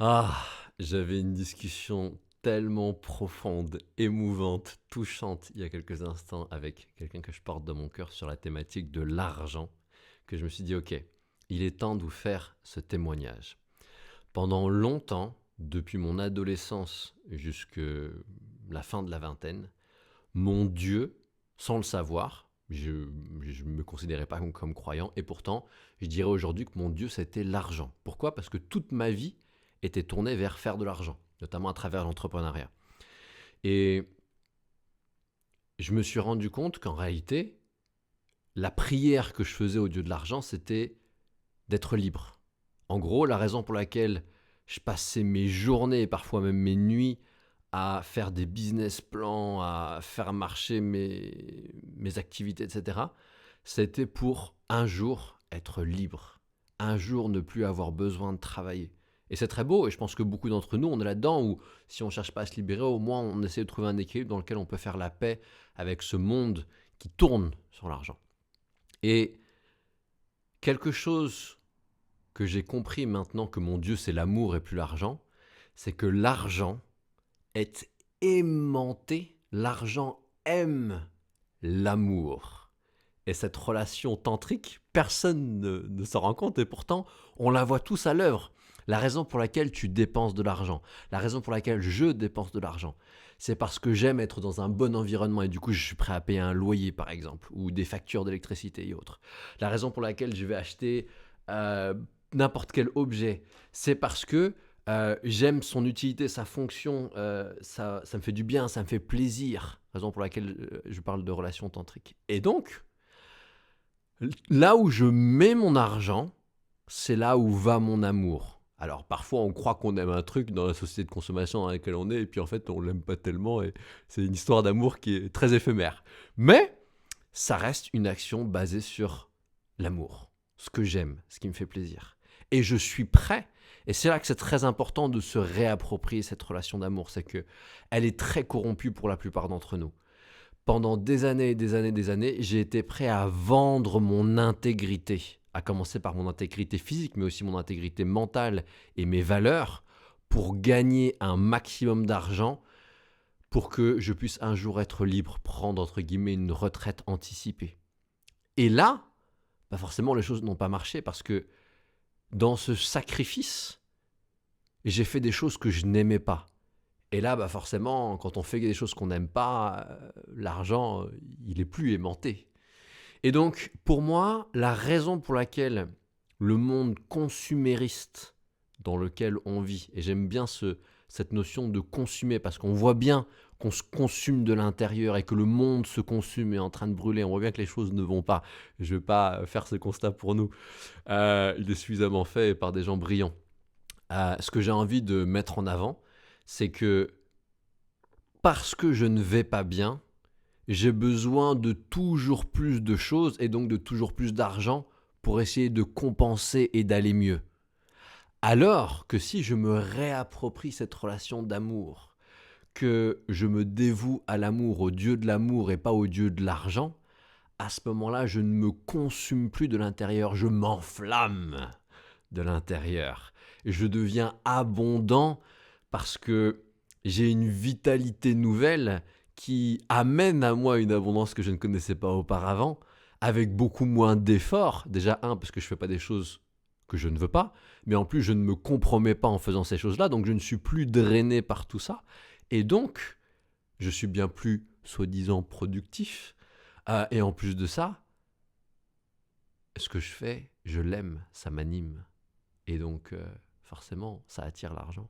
Ah, j'avais une discussion tellement profonde, émouvante, touchante il y a quelques instants avec quelqu'un que je porte dans mon cœur sur la thématique de l'argent, que je me suis dit, ok, il est temps de vous faire ce témoignage. Pendant longtemps, depuis mon adolescence jusqu'à la fin de la vingtaine, mon Dieu, sans le savoir, je ne me considérais pas comme croyant, et pourtant, je dirais aujourd'hui que mon Dieu, c'était l'argent. Pourquoi? Parce que toute ma vie était tournée vers faire de l'argent, notamment à travers l'entrepreneuriat. Et je me suis rendu compte qu'en réalité, la prière que je faisais au Dieu de l'argent, c'était d'être libre. En gros, la raison pour laquelle je passais mes journées et parfois même mes nuits à faire des business plans, à faire marcher mes activités, etc., c'était pour un jour être libre, un jour ne plus avoir besoin de travailler. Et c'est très beau, et je pense que beaucoup d'entre nous, on est là-dedans où si on ne cherche pas à se libérer, au moins on essaie de trouver un équilibre dans lequel on peut faire la paix avec ce monde qui tourne sur l'argent. Et quelque chose que j'ai compris maintenant que mon Dieu c'est l'amour et plus l'argent, c'est que l'argent est aimanté, l'argent aime l'amour. Et cette relation tantrique, personne ne s'en rend compte et pourtant on la voit tous à l'œuvre. La raison pour laquelle tu dépenses de l'argent, la raison pour laquelle je dépense de l'argent, c'est parce que j'aime être dans un bon environnement et du coup je suis prêt à payer un loyer par exemple ou des factures d'électricité et autres. La raison pour laquelle je vais acheter euh, n'importe quel objet, c'est parce que j'aime son utilité, sa fonction, ça me fait du bien, ça me fait plaisir. Raison pour laquelle je parle de relations tantriques. Et donc, là où je mets mon argent, c'est là où va mon amour. Alors parfois on croit qu'on aime un truc dans la société de consommation dans laquelle on est et puis en fait on l'aime pas tellement et c'est une histoire d'amour qui est très éphémère. Mais ça reste une action basée sur l'amour, ce que j'aime, ce qui me fait plaisir. Et je suis prêt. Et c'est là que c'est très important de se réapproprier cette relation d'amour, c'est que elle est très corrompue pour la plupart d'entre nous. Pendant des années et des années et des années, j'ai été prêt à vendre mon intégrité, à commencer par mon intégrité physique, mais aussi mon intégrité mentale et mes valeurs, pour gagner un maximum d'argent, pour que je puisse un jour être libre, prendre entre guillemets une retraite anticipée. Et là, bah forcément, les choses n'ont pas marché parce que dans ce sacrifice, j'ai fait des choses que je n'aimais pas. Et là, bah forcément, quand on fait des choses qu'on n'aime pas, l'argent, il est plus aimanté. Et donc, pour moi, la raison pour laquelle le monde consumériste dans lequel on vit, et j'aime bien cette notion de consumer, parce qu'on voit bien qu'on se consume de l'intérieur et que le monde se consume et est en train de brûler, on voit bien que les choses ne vont pas. Je ne vais pas faire ce constat pour nous. Il est suffisamment fait par des gens brillants. Ce que j'ai envie de mettre en avant, c'est que parce que je ne vais pas bien, j'ai besoin de toujours plus de choses et donc de toujours plus d'argent pour essayer de compenser et d'aller mieux. Alors que si je me réapproprie cette relation d'amour, que je me dévoue à l'amour, au Dieu de l'amour et pas au Dieu de l'argent, à ce moment-là, je ne me consume plus de l'intérieur, je m'enflamme de l'intérieur. Et je deviens abondant parce que j'ai une vitalité nouvelle qui amène à moi une abondance que je ne connaissais pas auparavant, avec beaucoup moins d'efforts. Déjà, parce que je ne fais pas des choses que je ne veux pas, mais en plus, je ne me compromets pas en faisant ces choses-là, donc je ne suis plus drainé par tout ça. Et donc, je suis bien plus, soi-disant, productif. Et en plus de ça, ce que je fais, je l'aime, ça m'anime. Et donc, forcément, ça attire l'argent.